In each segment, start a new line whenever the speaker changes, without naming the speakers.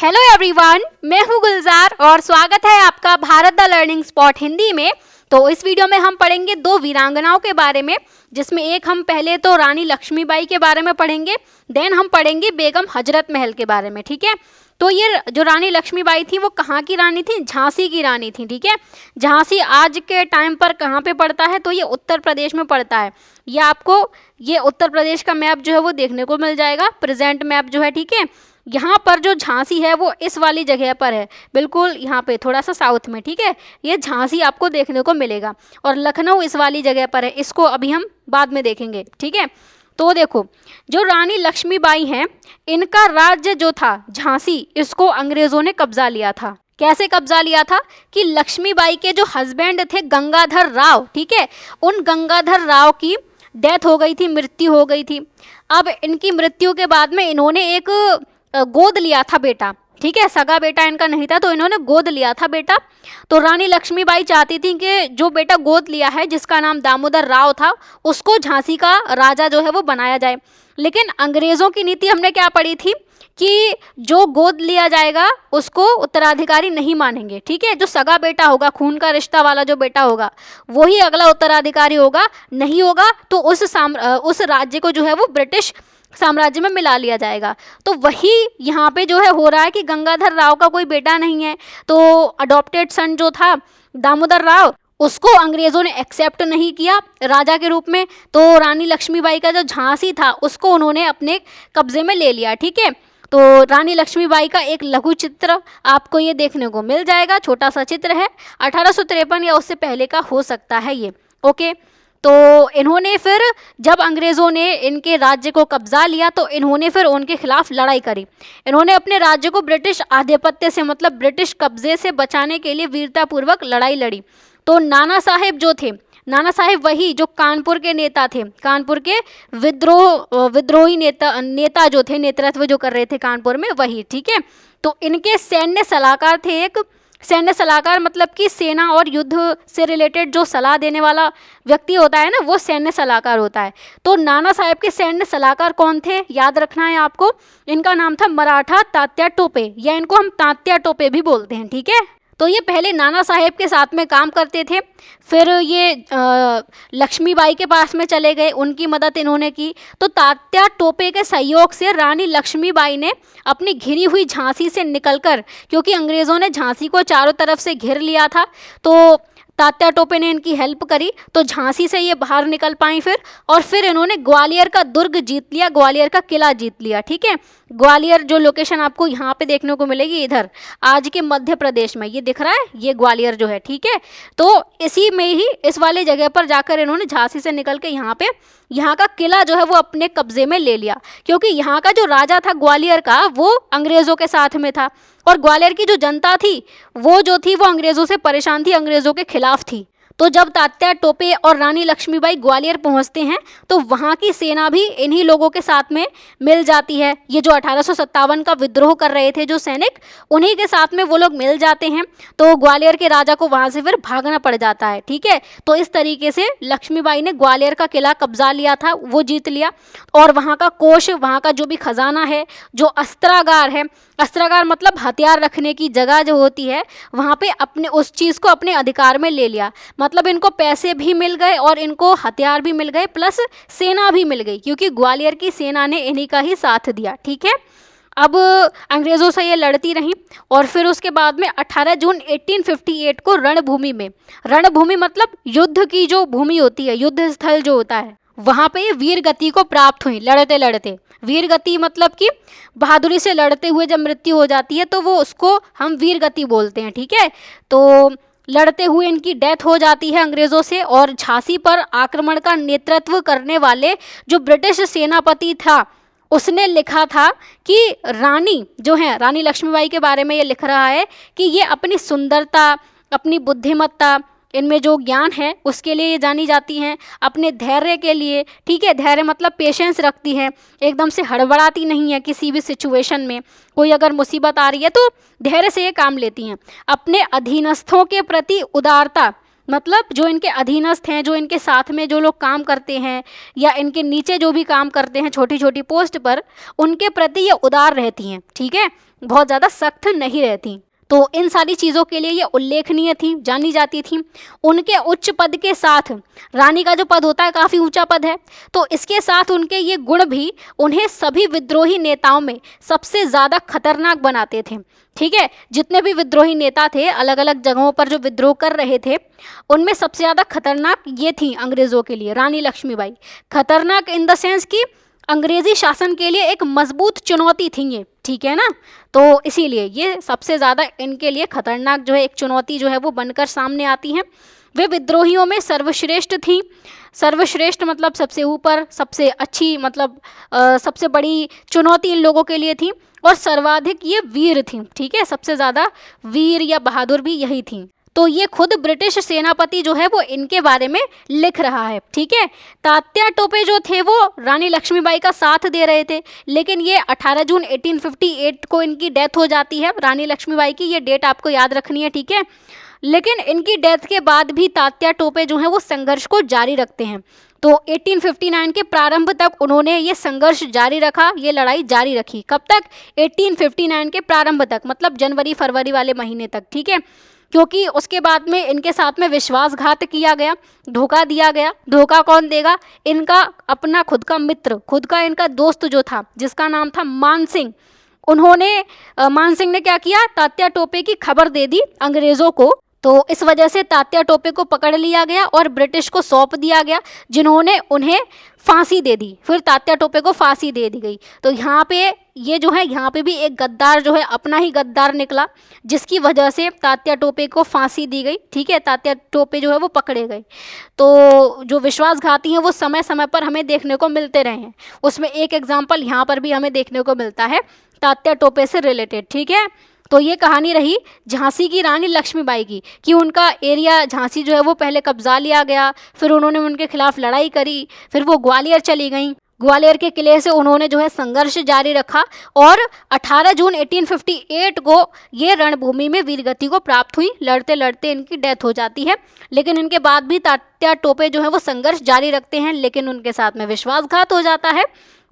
Hello everyone, मैं हूं गुलजार और स्वागत है आपका Bharat the learning spot Hindi में। तो इस वीडियो में हम पढ़ेंगे दो वीरांगनाओं के बारे में, जिसमें एक हम पहले तो रानी लक्ष्मीबाई के बारे में पढ़ेंगे, देन हम पढ़ेंगे बेगम हजरत महल के बारे में। ठीक है, तो ये जो रानी लक्ष्मीबाई थी वो कहाँ की रानी थी? झांसी की रानी थी। ठीक है, झांसी आज के टाइम पर कहाँ पे पड़ता है? तो ये उत्तर प्रदेश में पड़ता है। ये आपको ये उत्तर प्रदेश का मैप जो है वो देखने को मिल जाएगा, प्रेजेंट मैप जो है। ठीक है, यहाँ पर जो झांसी है वो इस वाली जगह पर है, बिल्कुल यहाँ पे थोड़ा सा साउथ में। ठीक है, ये झांसी आपको देखने को मिलेगा और लखनऊ इस वाली जगह पर है। इसको अभी हम बाद में देखेंगे। ठीक है, तो देखो, जो रानी लक्ष्मीबाई हैं, इनका राज्य जो था झांसी, इसको अंग्रेजों ने कब्जा लिया था। कैसे कब्जा लिया था कि लक्ष्मीबाई के जो हस्बैंड थे गंगाधर राव, ठीक है, उन गंगाधर राव की डेथ हो गई थी, मृत्यु हो गई थी। अब इनकी मृत्यु के बाद में इन्होंने एक गोद लिया था बेटा। ठीक है, सगा बेटा इनका नहीं था, तो इन्होंने गोद लिया था बेटा। तो रानी लक्ष्मीबाई चाहती थी कि जो बेटा गोद लिया है, जिसका नाम दामोदर राव था, उसको झांसी का राजा जो है वो बनाया जाए। लेकिन अंग्रेज़ों की नीति हमने क्या पढ़ी थी कि जो गोद लिया जाएगा उसको उत्तराधिकारी नहीं मानेंगे। ठीक है, जो सगा बेटा होगा, खून का रिश्ता वाला जो बेटा होगा, वही अगला उत्तराधिकारी होगा। नहीं होगा तो उस राज्य को जो है वो ब्रिटिश साम्राज्य में मिला लिया जाएगा। तो वही यहाँ पे जो है हो रहा है कि गंगाधर राव का कोई बेटा नहीं है, तो अडॉप्टेड सन जो था दामोदर राव, उसको अंग्रेज़ों ने एक्सेप्ट नहीं किया राजा के रूप में। तो रानी लक्ष्मीबाई का जो झांसी था उसको उन्होंने अपने कब्जे में ले लिया। ठीक है, तो रानी लक्ष्मीबाई का एक लघु चित्र आपको ये देखने को मिल जाएगा, छोटा सा चित्र है, 1853 या उससे पहले का हो सकता है ये। ओके, तो इन्होंने फिर जब अंग्रेज़ों ने इनके राज्य को कब्जा लिया तो इन्होंने फिर उनके खिलाफ लड़ाई करी। इन्होंने अपने राज्य को ब्रिटिश आधिपत्य से, मतलब ब्रिटिश कब्जे से बचाने के लिए वीरतापूर्वक लड़ाई लड़ी। तो नाना साहेब जो थे, नाना साहेब वही जो कानपुर के नेता थे, कानपुर के विद्रोही नेता जो थे, नेतृत्व जो कर रहे थे कानपुर में, वही। ठीक है, तो इनके सैन्य सलाहकार थे एक। सैन्य सलाहकार मतलब कि सेना और युद्ध से रिलेटेड जो सलाह देने वाला व्यक्ति होता है ना, वो सैन्य सलाहकार होता है। तो नाना साहेब के सैन्य सलाहकार कौन थे? याद रखना है आपको, इनका नाम था मराठा तात्या टोपे, या इनको हम तात्या टोपे भी बोलते हैं। ठीक है, तो ये पहले नाना साहेब के साथ में काम करते थे, फिर ये लक्ष्मीबाई के पास में चले गए, उनकी मदद इन्होंने की। तो तात्या टोपे के सहयोग से रानी लक्ष्मीबाई ने अपनी घिरी हुई झांसी से निकलकर, क्योंकि अंग्रेज़ों ने झांसी को चारों तरफ से घेर लिया था, तो तात्या टोपे ने इनकी हेल्प करी, तो झांसी से ये बाहर निकल पाई और फिर इन्होंने ग्वालियर का दुर्ग जीत लिया, ग्वालियर का किला जीत लिया। ठीक है, ग्वालियर जो लोकेशन आपको यहाँ पे देखने को मिलेगी, इधर आज के मध्य प्रदेश में, ये दिख रहा है, ये ग्वालियर जो है। ठीक है, तो इसी में ही इस वाले जगह पर जाकर इन्होंने झांसी से निकल के यहाँ का किला जो है वो अपने कब्जे में ले लिया, क्योंकि यहाँ का जो राजा था ग्वालियर का, वो अंग्रेज़ों के साथ में था, और ग्वालियर की जो जनता थी वो जो थी वो अंग्रेज़ों से परेशान थी, अंग्रेज़ों के खिलाफ थी। तो जब तात्या टोपे और रानी लक्ष्मीबाई ग्वालियर पहुंचते हैं तो वहां की सेना भी इन्हीं लोगों के साथ में मिल जाती है। ये जो 1857 का विद्रोह कर रहे थे जो सैनिक, उन्हीं के साथ में वो लोग मिल जाते हैं। तो ग्वालियर के राजा को वहां से फिर भागना पड़ जाता है। ठीक है, तो इस तरीके से लक्ष्मीबाई ने ग्वालियर का किला कब्जा लिया था, वो जीत लिया, और वहाँ का कोष, वहाँ का जो भी खजाना है, जो अस्त्रागार है, अस्त्रागार मतलब हथियार रखने की जगह जो होती है, वहाँ पे अपने उस चीज़ को अपने अधिकार में ले लिया। मतलब इनको पैसे भी मिल गए और इनको हथियार भी मिल गए, प्लस सेना भी मिल गई, क्योंकि ग्वालियर की सेना ने इन्हीं का ही साथ दिया। ठीक है, अब अंग्रेज़ों से ये लड़ती रहीं, और फिर उसके बाद में 18 जून 1858 को रणभूमि मतलब युद्ध की जो भूमि होती है, युद्ध स्थल जो होता है, वहाँ पे ये वीर गति को प्राप्त हुई। लड़ते लड़ते वीर गति मतलब कि बहादुरी से लड़ते हुए जब मृत्यु हो जाती है तो वो उसको हम वीर गति बोलते हैं। ठीक है, तो लड़ते हुए इनकी डेथ हो जाती है अंग्रेज़ों से, और झांसी पर आक्रमण का नेतृत्व करने वाले जो ब्रिटिश सेनापति था, उसने लिखा था कि रानी जो है, रानी लक्ष्मीबाई के बारे में ये लिख रहा है कि ये अपनी सुंदरता, अपनी बुद्धिमत्ता, इनमें जो ज्ञान है उसके लिए ये जानी जाती हैं, अपने धैर्य के लिए। ठीक है, धैर्य मतलब पेशेंस रखती है, एकदम से हड़बड़ाती नहीं है किसी भी सिचुएशन में, कोई अगर मुसीबत आ रही है तो धैर्य से ये काम लेती हैं। अपने अधीनस्थों के प्रति उदारता, मतलब जो इनके अधीनस्थ हैं, जो इनके साथ में जो लोग काम करते हैं या इनके नीचे जो भी काम करते हैं छोटी छोटी पोस्ट पर, उनके प्रति ये उदार रहती हैं। ठीक है, बहुत ज़्यादा सख्त नहीं रहती। तो इन सारी चीज़ों के लिए ये उल्लेखनीय थी, जानी जाती थी। उनके उच्च पद के साथ, रानी का जो पद होता है काफ़ी ऊंचा पद है, तो इसके साथ उनके ये गुण भी उन्हें सभी विद्रोही नेताओं में सबसे ज़्यादा खतरनाक बनाते थे। ठीक है, जितने भी विद्रोही नेता थे अलग अलग जगहों पर जो विद्रोह कर रहे थे, उनमें सबसे ज़्यादा खतरनाक ये थी अंग्रेज़ों के लिए रानी लक्ष्मीबाई। खतरनाक इन द सेंस कि अंग्रेजी शासन के लिए एक मजबूत चुनौती थी ये, ठीक है ना। तो इसीलिए ये सबसे ज़्यादा इनके लिए खतरनाक जो है एक चुनौती जो है वो बनकर सामने आती हैं। वे विद्रोहियों में सर्वश्रेष्ठ थी। सर्वश्रेष्ठ मतलब सबसे ऊपर, सबसे अच्छी, मतलब सबसे बड़ी चुनौती इन लोगों के लिए थी। और सर्वाधिक ये वीर थी। ठीक है, सबसे ज़्यादा वीर या बहादुर भी यही थी। तो ये खुद ब्रिटिश सेनापति जो है वो इनके बारे में लिख रहा है। ठीक है, तात्या टोपे जो थे वो रानी लक्ष्मीबाई का साथ दे रहे थे, लेकिन ये 18 जून 1858 को इनकी डेथ हो जाती है रानी लक्ष्मीबाई की। ये डेट आपको याद रखनी है, ठीक है। लेकिन इनकी डेथ के बाद भी तात्या टोपे जो हैं वो संघर्ष को जारी रखते हैं। तो 1859 के प्रारंभ तक उन्होंने ये संघर्ष जारी रखा, ये लड़ाई जारी रखी। कब तक? 1859 के प्रारंभ तक, मतलब जनवरी फरवरी वाले महीने तक। ठीक है, क्योंकि उसके बाद में इनके साथ में विश्वासघात किया गया, धोखा दिया गया। धोखा कौन देगा? इनका अपना खुद का मित्र, खुद का इनका दोस्त जो था, जिसका नाम था मान सिंह। मान सिंह ने क्या किया? तात्या टोपे की खबर दे दी अंग्रेज़ों को। तो इस वजह से तात्या टोपे को पकड़ लिया गया और ब्रिटिश को सौंप दिया गया, जिन्होंने उन्हें फांसी दे दी। फिर तात्या टोपे को फांसी दे दी गई। तो यहाँ पे ये जो है, यहाँ पे भी एक गद्दार जो है अपना ही गद्दार निकला, जिसकी वजह से तात्या टोपे को फांसी दी गई। ठीक है, तात्या टोपे जो है वो पकड़े गए। तो जो विश्वासघाती हैं वो समय समय पर हमें देखने को मिलते रहे हैं। उसमें एक एग्जाम्पल यहाँ पर भी हमें देखने को मिलता है तात्या टोपे से रिलेटेड। ठीक है, तो ये कहानी रही झांसी की रानी लक्ष्मीबाई की, कि उनका एरिया झांसी जो है वो पहले कब्जा लिया गया, फिर उन्होंने उनके खिलाफ लड़ाई करी, फिर वो ग्वालियर चली गई। ग्वालियर के किले से उन्होंने जो है संघर्ष जारी रखा और 18 जून 1858 को ये रणभूमि में वीरगति को प्राप्त हुई। लड़ते लड़ते इनकी डेथ हो जाती है, लेकिन इनके बाद भी तात्या टोपे जो है वो संघर्ष जारी रखते हैं, लेकिन उनके साथ में विश्वासघात हो जाता है।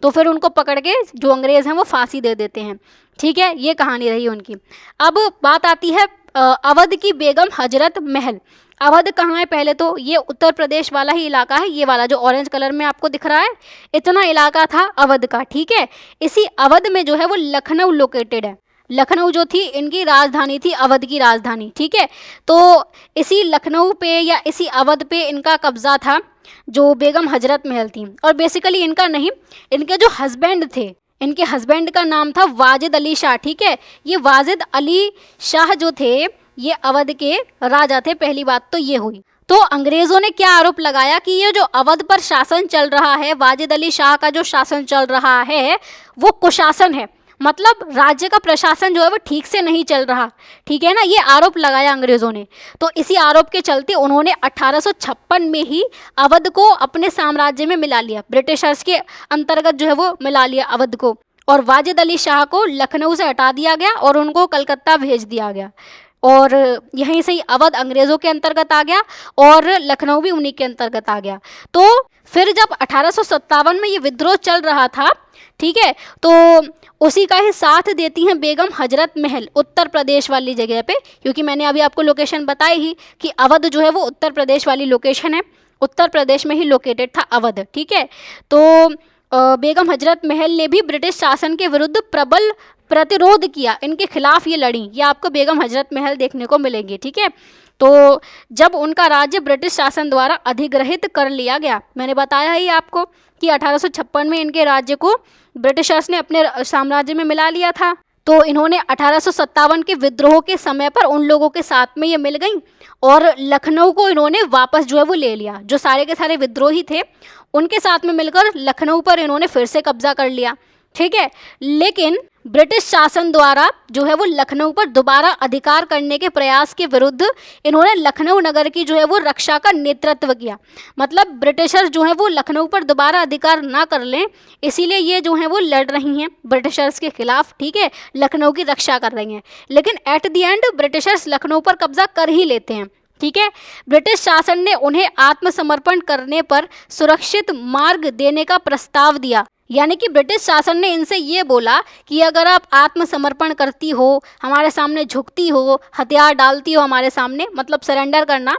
तो फिर उनको पकड़ के जो अंग्रेज़ हैं वो फांसी दे देते हैं। ठीक है, ये कहानी रही उनकी। अब बात आती है अवध की बेगम हजरत महल। अवध कहाँ है? पहले तो ये उत्तर प्रदेश वाला ही इलाका है, ये वाला जो ऑरेंज कलर में आपको दिख रहा है, इतना इलाका था अवध का। ठीक है, इसी अवध में जो है वो लखनऊ लोकेटेड है। लखनऊ जो थी इनकी राजधानी थी, अवध की राजधानी। ठीक है, तो इसी लखनऊ पे या इसी अवध पे इनका कब्जा था, जो बेगम हजरत महल थी। और बेसिकली इनका नहीं, इनके जो हस्बैंड थे, इनके हस्बैंड का नाम था वाजिद अली शाह। ठीक है, ये वाजिद अली शाह जो थे ये अवध के राजा थे। पहली बात तो ये हुई। तो अंग्रेज़ों ने क्या आरोप लगाया कि ये जो अवध पर शासन चल रहा है, वाजिद अली शाह का जो शासन चल रहा है वो कुशासन है, मतलब राज्य का प्रशासन जो है वो ठीक से नहीं चल रहा। ठीक है ना, ये आरोप लगाया अंग्रेज़ों ने। तो इसी आरोप के चलते उन्होंने 1856 में ही अवध को अपने साम्राज्य में मिला लिया, ब्रिटिशर्स के अंतर्गत जो है वो मिला लिया अवध को। और वाजिद अली शाह को लखनऊ से हटा दिया गया और उनको कलकत्ता भेज दिया गया, और यहीं से ही अवध अंग्रेज़ों के अंतर्गत आ गया और लखनऊ भी उन्हीं के अंतर्गत आ गया। तो फिर जब 1857 में ये विद्रोह चल रहा था, ठीक है, तो उसी का ही साथ देती हैं बेगम हजरत महल उत्तर प्रदेश वाली जगह पे, क्योंकि मैंने अभी आपको लोकेशन बताई ही कि अवध जो है वो उत्तर प्रदेश वाली लोकेशन है, उत्तर प्रदेश में ही लोकेटेड था अवध। ठीक है, तो बेगम हजरत महल ने भी ब्रिटिश शासन के विरुद्ध प्रबल प्रतिरोध किया, इनके खिलाफ ये लड़ी। ये आपको बेगम हजरत महल देखने को मिलेंगे। ठीक है, तो जब उनका राज्य ब्रिटिश शासन द्वारा अधिग्रहित कर लिया गया, मैंने बताया ही आपको कि 1856 में इनके राज्य को ब्रिटिशर्स ने अपने साम्राज्य में मिला लिया था। तो इन्होंने 1857 के विद्रोह के समय पर उन लोगों के साथ में ये मिल गई और लखनऊ को इन्होंने वापस जो है वो ले लिया। जो सारे के सारे विद्रोही थे उनके साथ में मिलकर लखनऊ पर इन्होंने फिर से कब्जा कर लिया। ठीक है, लेकिन ब्रिटिश शासन द्वारा जो है वो लखनऊ पर दोबारा अधिकार करने के प्रयास के विरुद्ध इन्होंने लखनऊ नगर की जो है वो रक्षा का नेतृत्व किया। मतलब ब्रिटिशर्स जो है वो लखनऊ पर दोबारा अधिकार ना कर लें, इसीलिए ये जो है वो लड़ रही हैं ब्रिटिशर्स के खिलाफ। ठीक है, लखनऊ की रक्षा कर रही हैं, लेकिन at the end Britishers Lucknow पर कब्जा कर ही लेते हैं। ठीक है, ब्रिटिश शासन ने उन्हें आत्मसमर्पण करने पर सुरक्षित मार्ग देने का प्रस्ताव दिया। यानी कि ब्रिटिश शासन ने इनसे ये बोला कि अगर आप आत्मसमर्पण करती हो, हमारे सामने झुकती हो, हथियार डालती हो हमारे सामने, मतलब सरेंडर करना,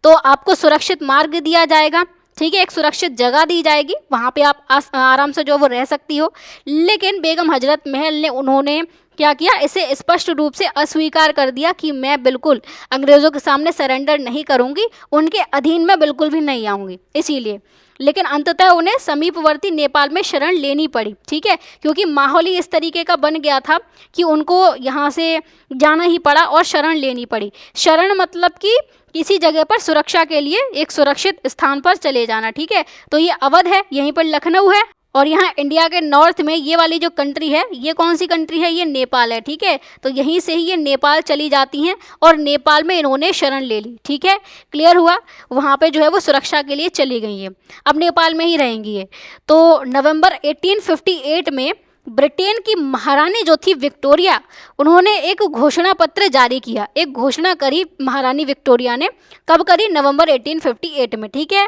तो आपको सुरक्षित मार्ग दिया जाएगा, ठीक है, एक सुरक्षित जगह दी जाएगी, वहाँ पे आप आराम से जो वो रह सकती हो। लेकिन बेगम हजरत महल ने उन्होंने क्या किया, इसे स्पष्ट रूप से अस्वीकार कर दिया कि मैं बिल्कुल अंग्रेज़ों के सामने सरेंडर नहीं करूँगी, उनके अधीन में बिल्कुल भी नहीं आऊँगी। इसीलिए लेकिन अंततः उन्हें समीपवर्ती नेपाल में शरण लेनी पड़ी, ठीक है, क्योंकि माहौल ही इस तरीके का बन गया था कि उनको यहाँ से जाना ही पड़ा और शरण लेनी पड़ी। शरण मतलब कि किसी जगह पर सुरक्षा के लिए एक सुरक्षित स्थान पर चले जाना, ठीक है। तो ये अवध है, यहीं पर लखनऊ है, और यहाँ इंडिया के नॉर्थ में ये वाली जो कंट्री है, ये कौन सी कंट्री है, ये नेपाल है, ठीक है। तो यहीं से ही ये नेपाल चली जाती हैं और नेपाल में इन्होंने शरण ले ली, ठीक है, क्लियर हुआ। वहाँ पे जो है वो सुरक्षा के लिए चली गई है, अब नेपाल में ही रहेंगी ये। तो नवंबर 1858 में ब्रिटेन की महारानी जो थी विक्टोरिया, उन्होंने एक घोषणा पत्र जारी किया, एक घोषणा करी महारानी विक्टोरिया ने। कब करी? नवंबर 1858 में, ठीक है।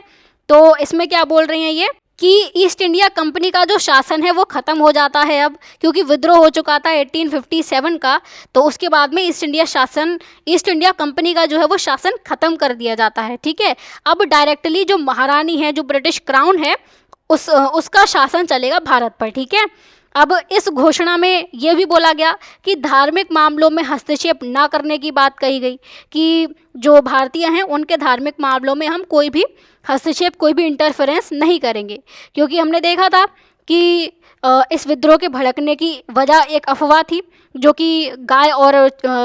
तो इसमें क्या बोल रही हैं ये कि ईस्ट इंडिया कंपनी का जो शासन है वो ख़त्म हो जाता है अब, क्योंकि विद्रोह हो चुका था 1857 का। तो उसके बाद में ईस्ट इंडिया कंपनी का जो है वो शासन ख़त्म कर दिया जाता है, ठीक है। अब डायरेक्टली जो महारानी है, जो ब्रिटिश क्राउन है, उसका शासन चलेगा भारत पर, ठीक है। अब इस घोषणा में यह भी बोला गया कि धार्मिक मामलों में हस्तक्षेप ना करने की बात कही गई, कि जो भारतीय हैं उनके धार्मिक मामलों में हम कोई भी हस्तक्षेप, कोई भी इंटरफेरेंस नहीं करेंगे। क्योंकि हमने देखा था कि इस विद्रोह के भड़कने की वजह एक अफवाह थी, जो कि गाय और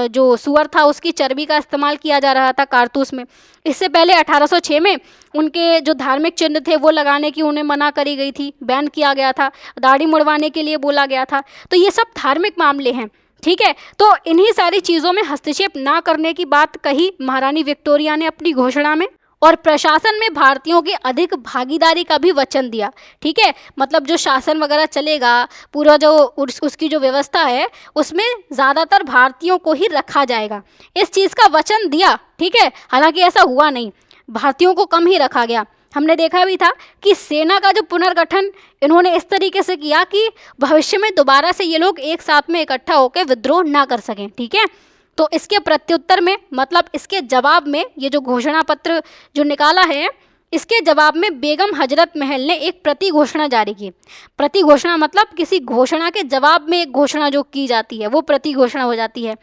जो सूअर था उसकी चर्बी का इस्तेमाल किया जा रहा था कारतूस में। इससे पहले 1806 में उनके जो धार्मिक चिन्ह थे वो लगाने की उन्हें मना करी गई थी, बैन किया गया था, दाढ़ी मुड़वाने के लिए बोला गया था। तो ये सब धार्मिक मामले हैं, ठीक है। तो इन्हीं सारी चीज़ों में हस्तक्षेप ना करने की बात कही महारानी विक्टोरिया ने अपनी घोषणा में, और प्रशासन में भारतीयों की अधिक भागीदारी का भी वचन दिया, ठीक है। मतलब जो शासन वगैरह चलेगा, पूरा जो उसकी जो व्यवस्था है उसमें ज़्यादातर भारतीयों को ही रखा जाएगा, इस चीज़ का वचन दिया, ठीक है। हालांकि ऐसा हुआ नहीं, भारतीयों को कम ही रखा गया। हमने देखा भी था कि सेना का जो पुनर्गठन इन्होंने इस तरीके से किया कि भविष्य में दोबारा से ये लोग एक साथ में इकट्ठा होकर विद्रोह ना कर सकें, ठीक है। तो इसके प्रत्युत्तर में, मतलब इसके जवाब में, ये जो घोषणा पत्र जो निकाला है, इसके जवाब में बेगम हजरत महल ने एक प्रति घोषणा जारी की। प्रति घोषणा मतलब किसी घोषणा के जवाब में एक घोषणा जो की जाती है वो प्रति घोषणा हो जाती है।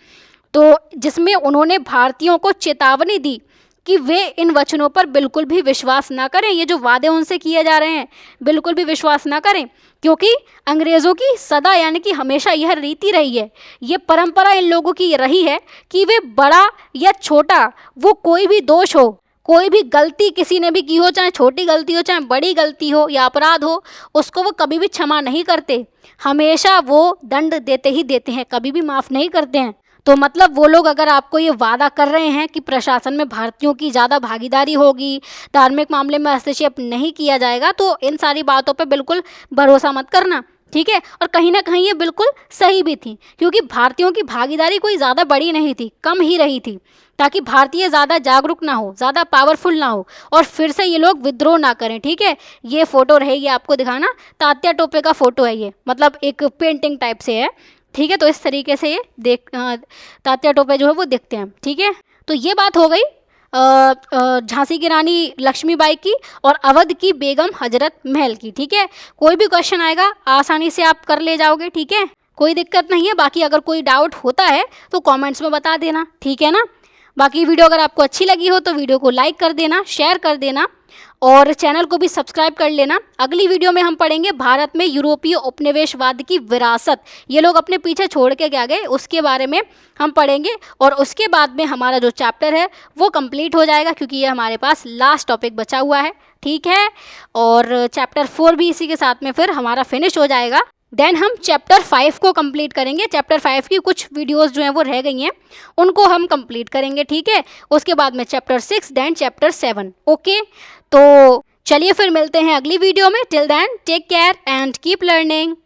तो जिसमें उन्होंने भारतीयों को चेतावनी दी कि वे इन वचनों पर बिल्कुल भी विश्वास ना करें, ये जो वादे उनसे किए जा रहे हैं बिल्कुल भी विश्वास ना करें, क्योंकि अंग्रेज़ों की सदा यानी कि हमेशा यह रीति रही है, ये परंपरा इन लोगों की रही है कि वे बड़ा या छोटा, वो कोई भी दोष हो, कोई भी गलती किसी ने भी की हो, चाहे छोटी गलती हो चाहे बड़ी गलती हो या अपराध हो, उसको वो कभी भी क्षमा नहीं करते, हमेशा वो दंड देते ही देते हैं, कभी भी माफ़ नहीं करते हैं। तो मतलब वो लोग अगर आपको ये वादा कर रहे हैं कि प्रशासन में भारतीयों की ज़्यादा भागीदारी होगी, धार्मिक मामले में हस्तक्षेप नहीं किया जाएगा, तो इन सारी बातों पे बिल्कुल भरोसा मत करना, ठीक है। और कहीं ना कहीं ये बिल्कुल सही भी थी, क्योंकि भारतीयों की भागीदारी कोई ज़्यादा बड़ी नहीं थी, कम ही रही थी, ताकि भारतीय ज़्यादा जागरूक ना हो, ज़्यादा पावरफुल ना हो और फिर से ये लोग विद्रोह ना करें, ठीक है। ये फ़ोटो रहेगी आपको दिखाना, तात्या टोपे का फ़ोटो है ये, मतलब एक पेंटिंग टाइप से है, ठीक है। तो इस तरीके से ये तात्या टोपे जो है वो दिखते हैं, ठीक है। तो ये बात हो गई झांसी की रानी लक्ष्मीबाई की और अवध की बेगम हजरत महल की, ठीक है। कोई भी क्वेश्चन आएगा आसानी से आप कर ले जाओगे, ठीक है, कोई दिक्कत नहीं है। बाकी अगर कोई डाउट होता है तो कमेंट्स में बता देना, ठीक है ना। बाकी वीडियो अगर आपको अच्छी लगी हो तो वीडियो को लाइक कर देना, शेयर कर देना और चैनल को भी सब्सक्राइब कर लेना। अगली वीडियो में हम पढ़ेंगे भारत में यूरोपीय उपनिवेशवाद की विरासत, ये लोग अपने पीछे छोड़ के क्या गए उसके बारे में हम पढ़ेंगे, और उसके बाद में हमारा जो चैप्टर है वो कंप्लीट हो जाएगा, क्योंकि ये हमारे पास लास्ट टॉपिक बचा हुआ है, ठीक है। और चैप्टर 4 भी इसी के साथ में फिर हमारा फिनिश हो जाएगा। देन हम चैप्टर 5 को कंप्लीट करेंगे। चैप्टर 5 की कुछ वीडियोस जो हैं वो रह गई हैं, उनको हम कंप्लीट करेंगे, ठीक है। उसके बाद में चैप्टर 6, देन चैप्टर 7, ओके। तो चलिए फिर मिलते हैं अगली वीडियो में। Till then take care and keep learning.